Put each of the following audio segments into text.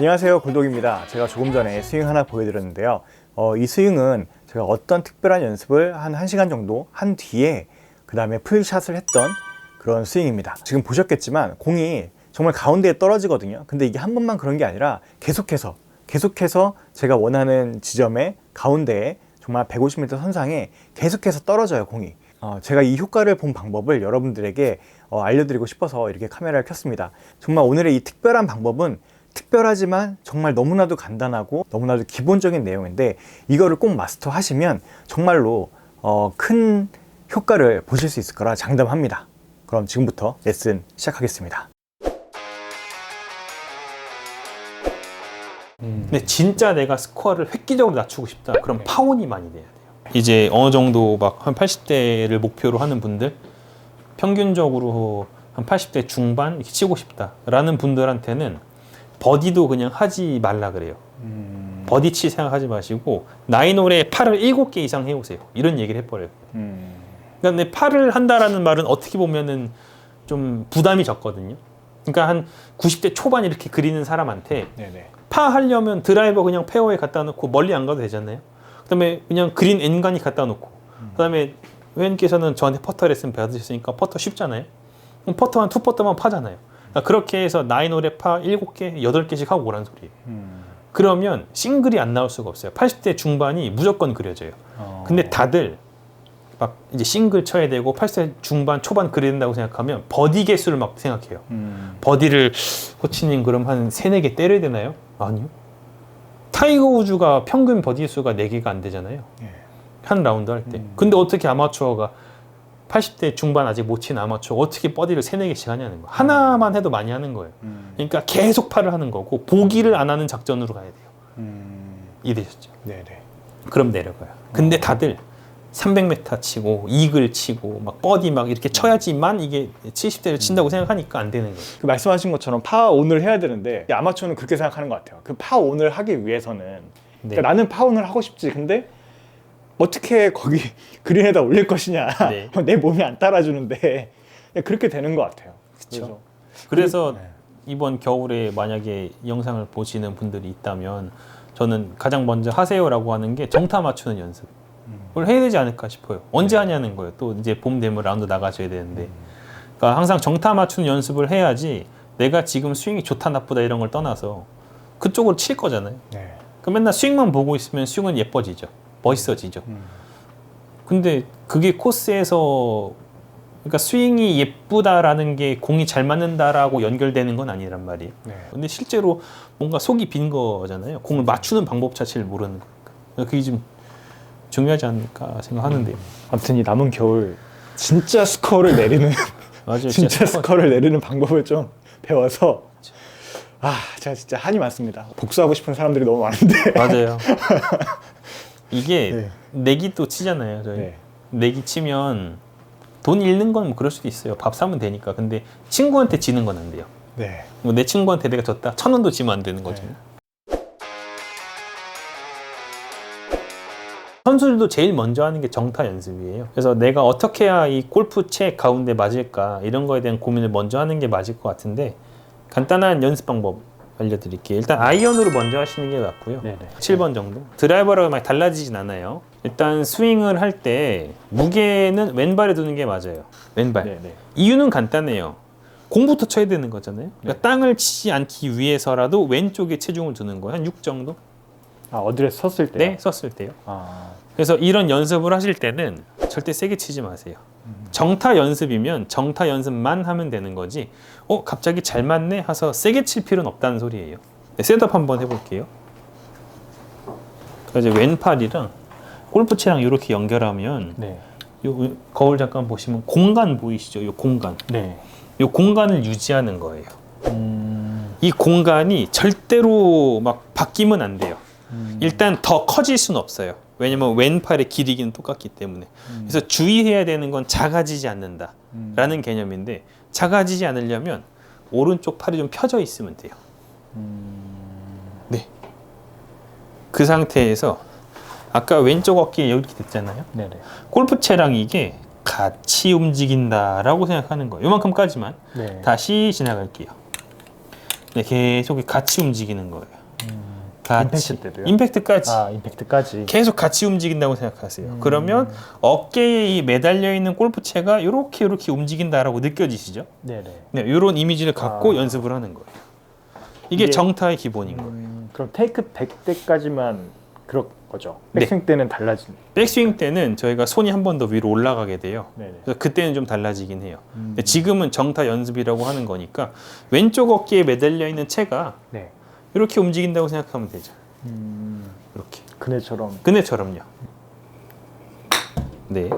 안녕하세요, 골독입니다. 제가 조금 전에 스윙 하나 보여드렸는데요. 이 스윙은 제가 어떤 특별한 연습을 한 1시간 정도 한 뒤에 그 다음에 풀샷을 했던 그런 스윙입니다. 지금 보셨겠지만 공이 정말 가운데에 떨어지거든요. 근데 이게 한 번만 그런 게 아니라 계속해서 제가 원하는 지점의 가운데에 정말 150m 선상에 계속해서 떨어져요, 공이. 제가 이 효과를 본 방법을 여러분들에게 알려드리고 싶어서 이렇게 카메라를 켰습니다. 정말 오늘의 이 특별한 방법은 특별하지만 정말 너무나도 간단하고 너무나도 기본적인 내용인데 이거를 꼭 마스터하시면 정말로 큰 효과를 보실 수 있을 거라 장담합니다. 그럼 지금부터 레슨 시작하겠습니다. 근데 진짜 내가 스코어를 획기적으로 낮추고 싶다. 그럼 파온이 많이 돼야 돼요. 이제 어느 정도 막 한 80대를 목표로 하는 분들, 평균적으로 한 80대 중반 이렇게 치고 싶다라는 분들한테는 버디도 그냥 하지 말라 그래요. 버디 칠 생각하지 마시고 나인홀에 팔을 7개 이상 해오세요. 이런 얘기를 해버려요. 그러니까 내 팔을 한다라는 말은 어떻게 보면은 좀 부담이 적거든요. 그러니까 한 90대 초반 이렇게 그리는 사람한테 파 하려면 드라이버 그냥 페어에 갖다 놓고 멀리 안 가도 되잖아요. 그다음에 그냥 그린 엔간히 갖다 놓고 그다음에 회원께서는 저한테 퍼터 레슨 받으셨으니까 퍼터 쉽잖아요. 그럼 퍼터 한 2퍼터만 파잖아요. 그러니까 그렇게 해서 9홀에 파 7개, 8개씩 하고 오란 소리예요. 그러면 싱글이 안 나올 수가 없어요. 80대 중반이 무조건 그려져요. 근데 다들 막 이제 싱글 쳐야 되고 80대 중반, 초반 그려야 된다고 생각하면 버디 개수를 막 생각해요. 버디를 코치님 그럼 한 3, 4개 때려야 되나요? 아니요. 타이거 우즈가 평균 버디 수가 4개가 안 되잖아요. 한 라운드 할 때. 근데 어떻게 아마추어가 80대 중반 아직 못 친 아마추어가 어떻게 버디를 3, 4개씩 하냐는 거예요. 하나만 해도 많이 하는 거예요. 그러니까 계속 팔을 하는 거고 보기를 안 하는 작전으로 가야 돼요. 이해되셨죠? 네네. 그럼 내려가요. 근데 다들 300m 치고 이글 치고 막 버디 막 이렇게 쳐야지만 이게 70대를 친다고 생각하니까 안 되는 거예요. 그 말씀하신 것처럼 파온을 해야 되는데 아마추어는 그렇게 생각하는 것 같아요. 그 파온을 하기 위해서는 그러니까 나는 파온을 하고 싶지. 근데 어떻게 거기 그린에다 올릴 것이냐. 내 몸이 안 따라주는데 그렇게 되는 것 같아요. 그렇죠. 그래서 이번 겨울에 만약에 영상을 보시는 분들이 있다면 저는 가장 먼저 하세요라고 하는 게 정타 맞추는 연습을 해야 되지 않을까 싶어요. 언제 하냐는 거예요. 또 이제 봄 되면 라운드 나가셔야 되는데 그러니까 항상 정타 맞추는 연습을 해야지 내가 지금 스윙이 좋다 나쁘다 이런 걸 떠나서 그쪽으로 칠 거잖아요. 그 맨날 스윙만 보고 있으면 스윙은 예뻐지죠. 멋있어지죠. 근데 그게 코스에서 그러니까 스윙이 예쁘다라는 게 공이 잘 맞는다라고 연결되는 건 아니란 말이에요. 근데 실제로 뭔가 속이 빈 거잖아요. 공을 맞추는 방법 자체를 모르는 거니까. 그게 좀 중요하지 않을까 생각하는데요. 아무튼 이 남은 겨울 진짜 스코어를 내리는 맞아요. 진짜 스코어를 내리는 방법을 좀 배워서 제가 진짜 한이 많습니다. 복수하고 싶은 사람들이 너무 많은데 맞아요. 이게 내기도 치잖아요. 저희 내기 치면 돈 잃는 건 뭐 그럴 수도 있어요. 밥 사면 되니까. 근데 친구한테 지는 건 안 돼요. 뭐 내 친구한테 내가 졌다 1,000원도 지면 안 되는 거죠. 선수들도 제일 먼저 하는 게 정타 연습이에요. 그래서 내가 어떻게 해야 이 골프 채 가운데 맞을까 이런 거에 대한 고민을 먼저 하는 게 맞을 것 같은데 간단한 연습 방법 알려드릴게요. 일단 아이언으로 먼저 하시는 게 낫고요. 7번 정도. 드라이버랑 많이 달라지진 않아요. 일단 스윙을 할 때 무게는 왼발에 두는 게 맞아요. 왼발. 이유는 간단해요. 공부터 쳐야 되는 거잖아요. 그러니까 땅을 치지 않기 위해서라도 왼쪽에 체중을 두는 거예요. 한 6 정도? 어드레스 섰을 때요? 네, 썼을 때요. 그래서 이런 연습을 하실 때는 절대 세게 치지 마세요. 정타 연습이면 정타 연습만 하면 되는 거지 갑자기 잘 맞네 해서 세게 칠 필요는 없다는 소리예요. 셋업 한번 해볼게요. 이제 왼팔이랑 골프채랑 이렇게 연결하면 요 거울 잠깐 보시면 공간 보이시죠? 요 공간. 요 공간을 유지하는 거예요. 이 공간이 절대로 막 바뀌면 안 돼요. 일단 더 커질 수는 없어요. 왜냐면 왼팔의 길이기는 똑같기 때문에. 그래서 주의해야 되는 건 작아지지 않는다 라는 개념인데 작아지지 않으려면 오른쪽 팔이 좀 펴져 있으면 돼요. 그 상태에서 아까 왼쪽 어깨 이렇게 됐잖아요. 골프채랑 이게 같이 움직인다라고 생각하는 거예요. 요만큼까지만. 다시 지나갈게요. 네, 계속 같이 움직이는 거예요. 임팩트 때도요? 임팩트까지. 임팩트까지. 계속 같이 움직인다고 생각하세요. 그러면 어깨에 이 매달려 있는 골프채가 이렇게 움직인다라고 느껴지시죠? 네네. 네, 이런 이미지를 갖고 연습을 하는 거예요. 이게 정타의 기본인 거예요. 그럼 테이크 100대까지만 그런 거죠? 네. 백스윙 때는 달라진. 백스윙 때는 저희가 손이 한 번 더 위로 올라가게 돼요. 네네. 그래서 그때는 좀 달라지긴 해요. 근데 지금은 정타 연습이라고 하는 거니까 왼쪽 어깨에 매달려 있는 채가 네. 이렇게 움직인다고 생각하면 되죠. 이렇게. 그네처럼요. 네.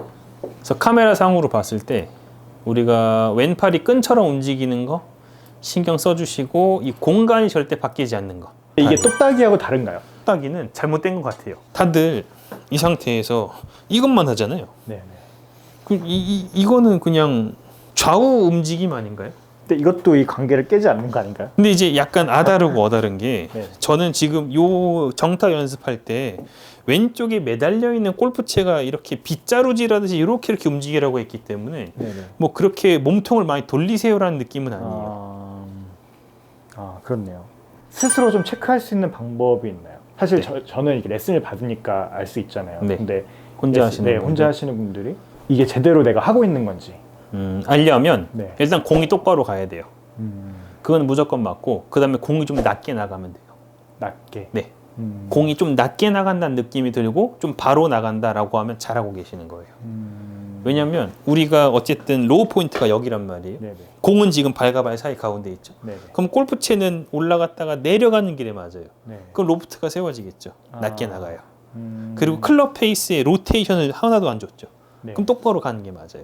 그래서 카메라 상으로 봤을 때 우리가 왼팔이 끈처럼 움직이는 거 신경 써주시고 이 공간이 절대 바뀌지 않는 거. 이게 똑딱이하고 다른가요? 똑딱이는 잘못된 것 같아요. 다들 이 상태에서 이것만 하잖아요. 네네. 이거는 그냥 좌우 움직임 아닌가요? 근데 이것도 이 관계를 깨지 않는 거 아닌가요? 근데 이제 약간 아다르고 어다른 게 네. 저는 지금 요 정타 연습할 때 왼쪽에 매달려 있는 골프채가 이렇게 빗자루질하듯이 이렇게 움직이라고 했기 때문에 네네. 뭐 그렇게 몸통을 많이 돌리세요라는 느낌은 아니에요. 그렇네요. 스스로 좀 체크할 수 있는 방법이 있나요? 사실 네. 저는 이렇게 레슨을 받으니까 알 수 있잖아요. 네. 근데 혼자 하시는 분들. 혼자 하시는 분들이 이게 제대로 내가 하고 있는 건지. 알려면 네. 일단 공이 똑바로 가야 돼요. 그건 무조건 맞고 그 다음에 공이 좀 낮게 나가면 돼요. 낮게. 네. 공이 좀 낮게 나간다는 느낌이 들고 좀 바로 나간다라고 하면 잘하고 계시는 거예요. 왜냐면 우리가 어쨌든 로우 포인트가 여기란 말이에요. 네네. 공은 지금 발과 발 사이 가운데 있죠. 네네. 그럼 골프채는 올라갔다가 내려가는 길에 맞아요. 네. 그럼 로프트가 세워지겠죠. 낮게 나가요. 음. 그리고 클럽 페이스의 로테이션을 하나도 안 줬죠. 네. 그럼 똑바로 가는 게 맞아요.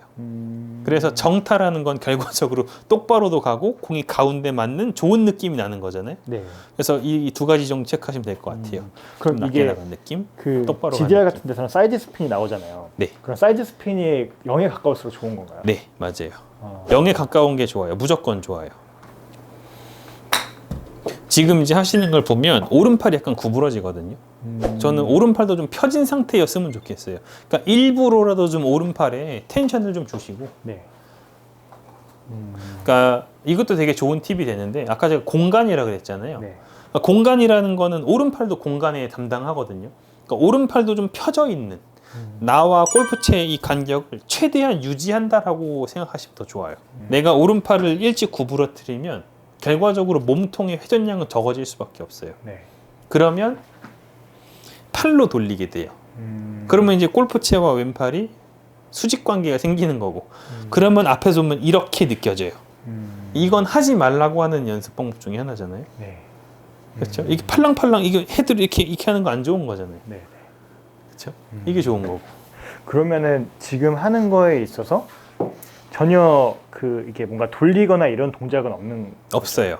그래서 정타라는 건 결과적으로 똑바로도 가고 공이 가운데 맞는 좋은 느낌이 나는 거잖아요. 네. 그래서 이 두 가지 정도 체크하시면 될 것 같아요. 그럼 좀 낮게 이게 나가는 느낌, 그 똑바로 GDR 가는 같은 데서는 사이드 스핀이 나오잖아요. 네. 그럼 사이드 스핀이 0에 가까울수록 좋은 건가요? 네, 맞아요. 아. 0에 가까운 게 좋아요. 무조건 좋아요. 지금 이제 하시는 걸 보면 오른팔이 약간 구부러지거든요. 저는 오른팔도 좀 펴진 상태였으면 좋겠어요. 그러니까 일부러라도 좀 오른팔에 텐션을 좀 주시고. 네. 그러니까 이것도 되게 좋은 팁이 되는데 아까 제가 공간이라 그랬잖아요. 네. 그러니까 공간이라는 거는 오른팔도 공간에 담당하거든요. 그러니까 오른팔도 좀 펴져 있는 나와 골프채의 이 간격을 최대한 유지한다라고 생각하시면 더 좋아요. 내가 오른팔을 일찍 구부러뜨리면 결과적으로 몸통의 회전량은 적어질 수밖에 없어요. 네. 그러면 팔로 돌리게 돼요. 그러면 이제 골프채와 왼팔이 수직 관계가 생기는 거고 그러면 앞에서 보면 이렇게 느껴져요. 이건 하지 말라고 하는 연습 방법 중에 하나잖아요. 네. 그렇죠? 이게 팔랑팔랑 이게 헤드를 이렇게 하는 거 안 좋은 거잖아요. 네. 그렇죠? 이게 좋은 거고. 그러면은 지금 하는 거에 있어서 전혀 그 이게 뭔가 돌리거나 이런 동작은 없는. 없어요.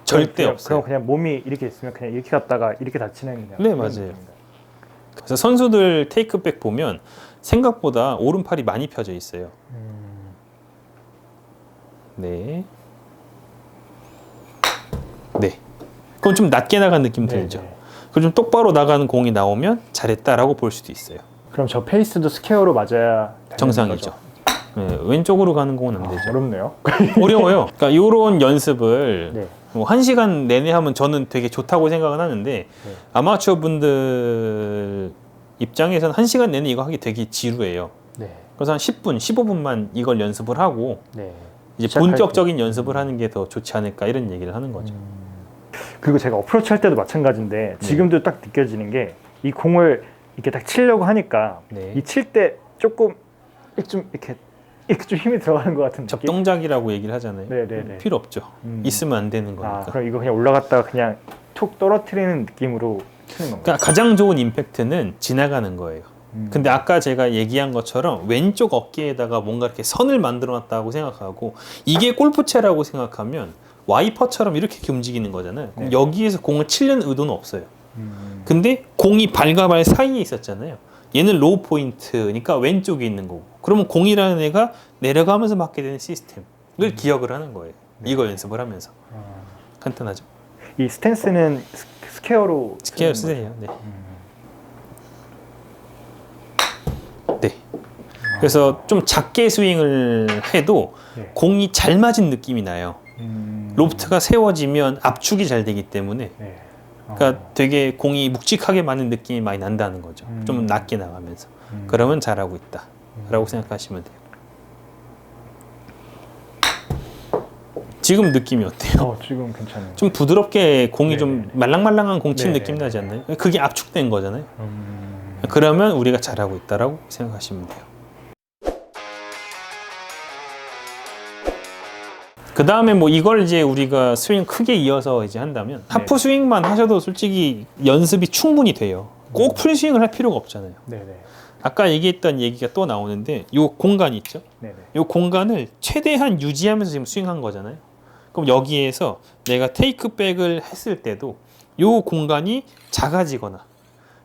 절대 그럼, 없어요. 그럼 그냥 몸이 이렇게 있으면 그냥 이렇게 갔다가 이렇게 다치는 그냥. 네, 그런 맞아요. 느낌인가요? 그래서 선수들 테이크백 보면 생각보다 오른팔이 많이 펴져 있어요. 네. 네. 그럼 좀 낮게 나간 느낌 네, 들죠. 네. 그럼 좀 똑바로 나가는 공이 나오면 잘했다라고 볼 수도 있어요. 그럼 저 페이스도 스퀘어로 맞아야 되는 정상이죠. 거죠? 네, 왼쪽으로 가는 공은 안 되죠. 어렵네요. 어려워요. 그러니까 이런 연습을 네. 뭐 1시간 내내 하면 저는 되게 좋다고 생각은 하는데 네. 아마추어 분들 입장에서는 1시간 내내 이거 하기 되게 지루해요. 네. 그래서 한 10분, 15분만 이걸 연습을 하고 네. 이제 시작할 본격적인 연습을 하는 게 더 좋지 않을까 이런 얘기를 하는 거죠. 그리고 제가 어프로치 할 때도 마찬가지인데 지금도 딱 느껴지는 게 이 공을 이렇게 딱 치려고 하니까 네. 이 칠 때 조금 좀 이렇게 좀 힘이 들어가는 것 같은 느낌. 접동작이라고 얘기를 하잖아요. 네네네. 필요 없죠. 있으면 안 되는 거니까. 아, 그럼 이거 그냥 올라갔다가 그냥 툭 떨어뜨리는 느낌으로 치는 건가요? 그러니까 가장 좋은 임팩트는 지나가는 거예요. 근데 아까 제가 얘기한 것처럼 왼쪽 어깨에다가 뭔가 이렇게 선을 만들어 놨다고 생각하고 이게 골프채라고 생각하면 와이퍼처럼 이렇게 움직이는 거잖아요. 그럼 네. 여기에서 공을 치려는 의도는 없어요. 근데 공이 발과 발 사이에 있었잖아요. 얘는 로우 포인트니까 왼쪽에 있는 거고. 그러면 공이라는 애가 내려가면서 맞게 되는 시스템을 기억을 하는 거예요. 이거 연습을 하면서. 간단하죠. 이 스탠스는 스퀘어로 스퀘어 쓰는 쓰세요. 네. 네. 그래서 좀 작게 스윙을 해도 네. 공이 잘 맞은 느낌이 나요. 거죠? 로프트가 세워지면 압축이 잘 되기 때문에 네. 그러니까 되게 공이 묵직하게 맞는 느낌이 많이 난다는 거죠. 좀 낮게 나가면서. 그러면 잘하고 있다 라고 생각하시면 돼요. 지금 느낌이 어때요? 지금 괜찮아요. 좀 부드럽게 공이 네. 좀 말랑말랑한 공친 네. 느낌 나지 않나요? 그게 압축된 거잖아요. 그러면 우리가 잘하고 있다라고 생각하시면 돼요. 그 다음에 뭐 이걸 이제 우리가 스윙 크게 이어서 이제 한다면 하프 스윙만 하셔도 솔직히 연습이 충분히 돼요. 꼭 풀스윙을 할 필요가 없잖아요. 네네. 아까 얘기했던 얘기가 또 나오는데 요 공간 있죠? 네네. 요 공간을 최대한 유지하면서 지금 스윙한 거잖아요. 그럼 여기에서 내가 테이크백을 했을 때도 요 공간이 작아지거나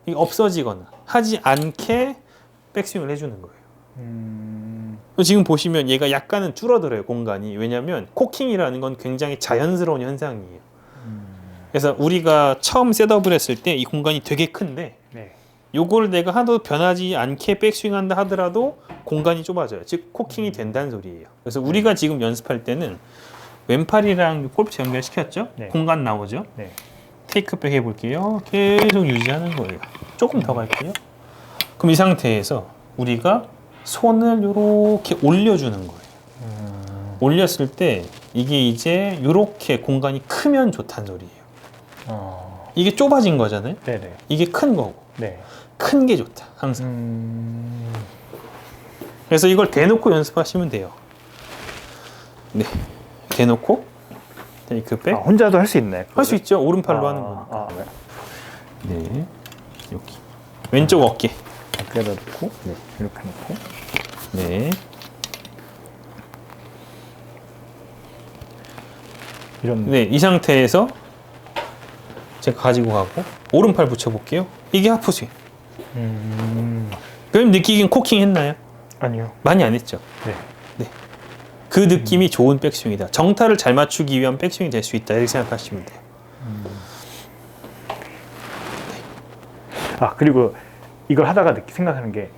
이게 없어지거나 하지 않게 백스윙을 해주는 거예요. 지금 보시면 얘가 약간은 줄어들어요, 공간이. 왜냐하면 코킹이라는 건 굉장히 자연스러운 현상이에요. 그래서 우리가 처음 셋업을 했을 때 이 공간이 되게 큰데 네. 요걸 내가 하도 변하지 않게 백스윙한다 하더라도 공간이 좁아져요. 즉 코킹이 된다는 소리예요. 그래서 우리가 지금 연습할 때는 왼팔이랑 골프 연결시켰죠? 네. 공간 나오죠? 네. 테이크백 해볼게요. 계속 유지하는 거예요. 조금 더 갈게요. 그럼 이 상태에서 우리가 손을 이렇게 올려주는 거예요. 올렸을 때 이게 이제 이렇게 공간이 크면 좋다는 소리예요. 이게 좁아진 거잖아요. 네네. 이게 큰 거고 네. 큰 게 좋다 항상. 그래서 이걸 대놓고 연습하시면 돼요. 네, 대놓고 테이크백 혼자도 할 수 있나요? 할 수 있죠. 오른팔로 하는 거니까. 네, 여기 왼쪽 어깨. 어깨에다 놓고, 네, 이렇게 놓고. 네, 이런. 네, 이 상태에서 제가 가지고 가고 오른팔 붙여볼게요. 이게 하프 스윙. 그럼 느끼긴 코킹 했나요? 아니요. 많이 안 했죠. 네. 그 느낌이 좋은 백스윙이다. 정타를 잘 맞추기 위한 백스윙이 될 수 있다. 이렇게 생각하시면 돼요. 그리고 이걸 하다가 생각하는 게,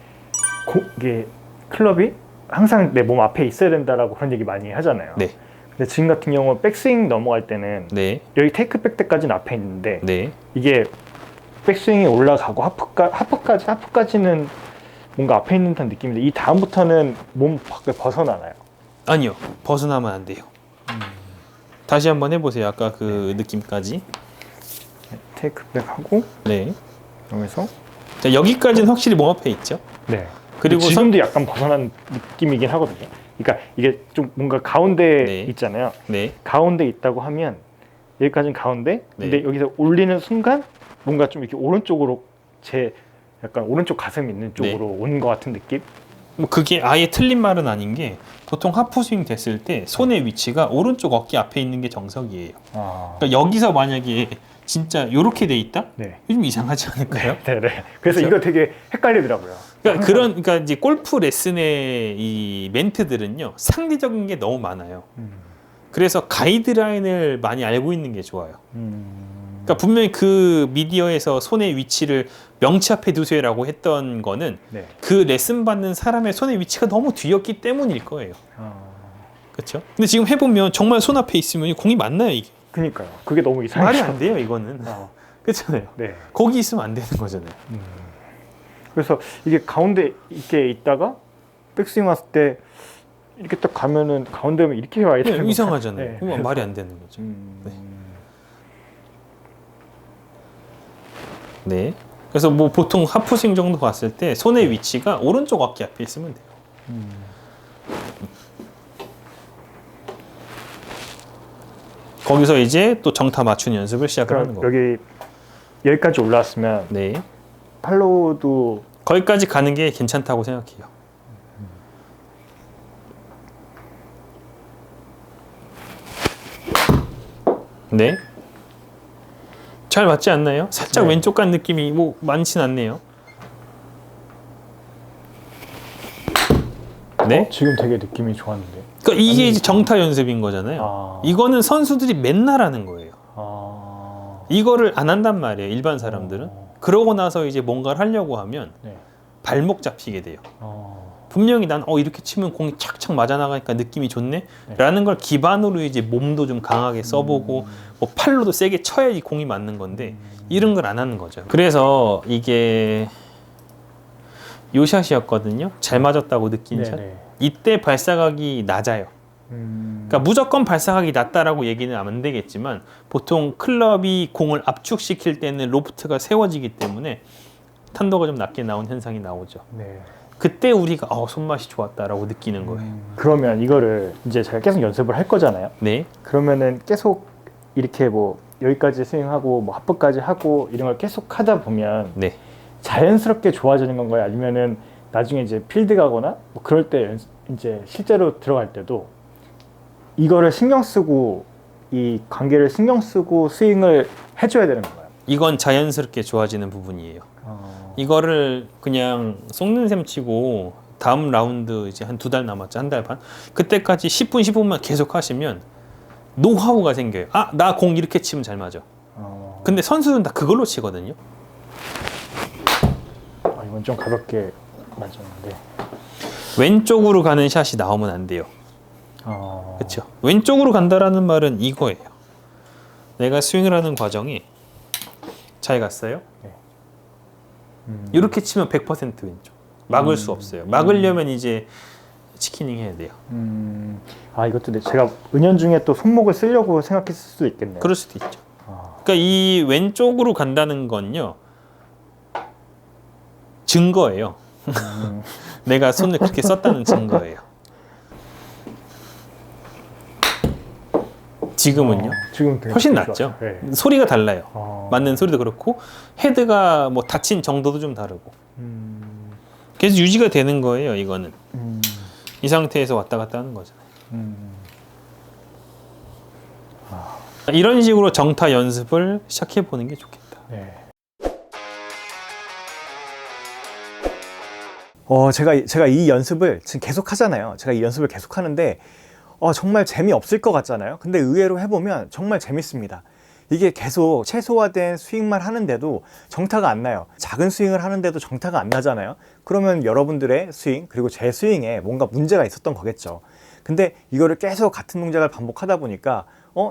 이게 클럽이 항상 내 몸 앞에 있어야 된다라고 그런 얘기 많이 하잖아요. 네, 근데 지금 같은 경우 백스윙 넘어갈 때는 네, 여기 테이크백 때까지는 앞에 있는데 네. 이게 백스윙이 올라가고 하프까지는 뭔가 앞에 있는 듯한 느낌인데 이 다음부터는 몸 밖에 벗어나나요? 아니요, 벗어나면 안 돼요. 다시 한번 해보세요. 아까 그 느낌까지. 테이크백 하고 네. 여기서 자, 여기까지는 확실히 몸 앞에 있죠. 네. 그리고 지금도 약간 벗어난 느낌이긴 하거든요. 그러니까 이게 좀 뭔가 가운데 네. 있잖아요. 네, 가운데 있다고 하면 여기까지는 가운데. 네. 근데 여기서 올리는 순간 뭔가 좀 이렇게 오른쪽으로 약간 오른쪽 가슴 있는 쪽으로 오는 것 같은 느낌? 뭐 그게 아예 틀린 말은 아닌 게 보통 하프 스윙 됐을 때 손의 위치가 오른쪽 어깨 앞에 있는 게 정석이에요. 그러니까 여기서 만약에 진짜 이렇게 돼 있다? 네. 좀 이상하지 않을까요? 네네. 그래서 그렇죠? 이거 되게 헷갈리더라고요. 그러니까 이제 골프 레슨의 이 멘트들은요 상대적인 게 너무 많아요. 그래서 가이드라인을 많이 알고 있는 게 좋아요. 그러니까 분명히 그 미디어에서 손의 위치를 명치 앞에 두세요라고 했던 거는 네. 그 레슨 받는 사람의 손의 위치가 너무 뒤였기 때문일 거예요. 그렇죠? 근데 지금 해보면 정말 손 앞에 있으면 공이 맞나요 이게? 그니까요. 그게 너무 이상해요. 말이 안 돼요 이거는. 그렇잖아요. 네. 거기 있으면 안 되는 거잖아요. 그래서 이게 가운데 이렇게 있다가 백스윙 왔을 때 이렇게 딱 가면은 가운데면 이렇게 와야 되는 거죠. 이상하잖아요. 네. 그건 말이 안 되는 거죠. 네. 네. 그래서 뭐 보통 하프스윙 정도 갔을 때 손의 위치가 오른쪽 어깨 앞에 있으면 돼요. 거기서 이제 또 정타 맞추는 연습을 시작을 하는 그럼 거예요. 여기 여기까지 올라왔으면 네. 팔로우도 거기까지 가는 게 괜찮다고 생각해요. 네. 잘 맞지 않나요? 살짝 네. 왼쪽 간 느낌이 뭐 많진 않네요. 네. 지금 되게 느낌이 좋았는데. 그러니까 이게 이제 정타 연습인 거잖아요. 이거는 선수들이 맨날 하는 거예요. 이거를 안 한단 말이에요. 일반 사람들은. 그러고 나서 이제 뭔가를 하려고 하면 네. 발목 잡히게 돼요. 분명히 난 이렇게 치면 공이 착착 맞아 나가니까 느낌이 좋네 라는 걸 기반으로 이제 몸도 좀 강하게 써보고 뭐 팔로도 세게 쳐야지 공이 맞는 건데 이런 걸 안 하는 거죠. 그래서 이게 요 샷이었거든요. 잘 맞았다고 느낀 샷. 네네. 이때 발사각이 낮아요. 그러니까 무조건 발사각이 낮다라고 얘기는 안 되겠지만 보통 클럽이 공을 압축시킬 때는 로프트가 세워지기 때문에 탄도가 좀 낮게 나온 현상이 나오죠. 네. 그때 우리가 손맛이 좋았다라고 느끼는 거예요. 그러면 이거를 이제 제가 계속 연습을 할 거잖아요. 네. 그러면은 계속 이렇게 뭐 여기까지 스윙하고 뭐 하프까지 하고 이런 걸 계속 하다 보면 네. 자연스럽게 좋아지는 건가요? 아니면은 나중에 이제 필드 가거나 뭐 그럴 때 이제 실제로 들어갈 때도 이거를 신경 쓰고 이 관계를 신경 쓰고 스윙을 해줘야 되는 건가요? 이건 자연스럽게 좋아지는 부분이에요. 이거를 그냥 속는 셈 치고 다음 라운드 이제 한 2달 남았죠. 1달 반. 그때까지 10분 15분만 계속 하시면 노하우가 생겨요. 나 공 이렇게 치면 잘 맞아. 근데 선수들은 다 그걸로 치거든요. 이건 좀 가볍게 맞았는데. 왼쪽으로 가는 샷이 나오면 안 돼요. 그렇죠. 왼쪽으로 간다라는 말은 이거예요. 내가 스윙을 하는 과정이 잘 갔어요. 네. 이렇게 치면 100% 왼쪽. 막을 수 없어요. 막으려면 이제 치키닝 해야 돼요. 이것도 제가 은연중에 또 손목을 쓰려고 생각했을 수도 있겠네요. 그럴 수도 있죠. 그러니까 이 왼쪽으로 간다는 건요. 증거예요. 내가 손을 그렇게 썼다는 증거예요. 지금은요? 지금 되게 훨씬 좋았어요. 낫죠. 네. 소리가 달라요. 맞는 소리도 그렇고 헤드가 뭐 닫힌 정도도 좀 다르고. 계속 유지가 되는 거예요. 이거는 이 상태에서 왔다 갔다 하는 거잖아요. 이런 식으로 정타 연습을 시작해 보는 게 좋겠다. 네. 제가 이 연습을 지금 계속 하잖아요. 제가 이 연습을 계속 하는데 정말 재미없을 것 같잖아요. 근데 의외로 해보면 정말 재밌습니다. 이게 계속 최소화된 스윙만 하는데도 정타가 안 나요. 작은 스윙을 하는데도 정타가 안 나잖아요. 그러면 여러분들의 스윙 그리고 제 스윙에 뭔가 문제가 있었던 거겠죠. 근데 이거를 계속 같은 동작을 반복하다 보니까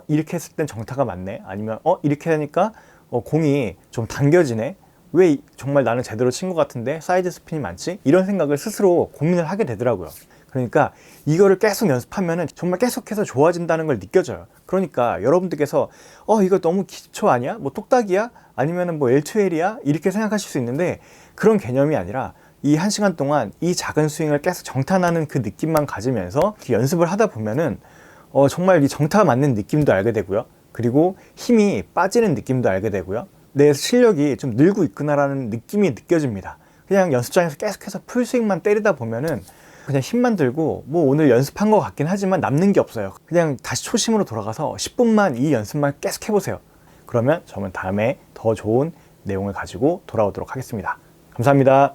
이렇게 했을 땐 정타가 맞네. 아니면 이렇게 하니까 공이 좀 당겨지네. 왜 정말 나는 제대로 친 것 같은데 사이드 스핀이 많지? 이런 생각을 스스로 고민을 하게 되더라고요. 그러니까 이거를 계속 연습하면은 정말 계속해서 좋아진다는 걸 느껴져요. 그러니까 여러분들께서 이거 너무 기초 아니야? 뭐 똑딱이야? 아니면은 뭐 L2L이야? 이렇게 생각하실 수 있는데 그런 개념이 아니라 이 1시간 동안 이 작은 스윙을 계속 정타나는 그 느낌만 가지면서 연습을 하다 보면은 정말 이 정타 맞는 느낌도 알게 되고요. 그리고 힘이 빠지는 느낌도 알게 되고요. 내 실력이 좀 늘고 있구나라는 느낌이 느껴집니다. 그냥 연습장에서 계속해서 풀스윙만 때리다 보면은 그냥 힘만 들고 뭐 오늘 연습한 것 같긴 하지만 남는 게 없어요. 그냥 다시 초심으로 돌아가서 10분만 이 연습만 계속 해보세요. 그러면 저는 다음에 더 좋은 내용을 가지고 돌아오도록 하겠습니다. 감사합니다.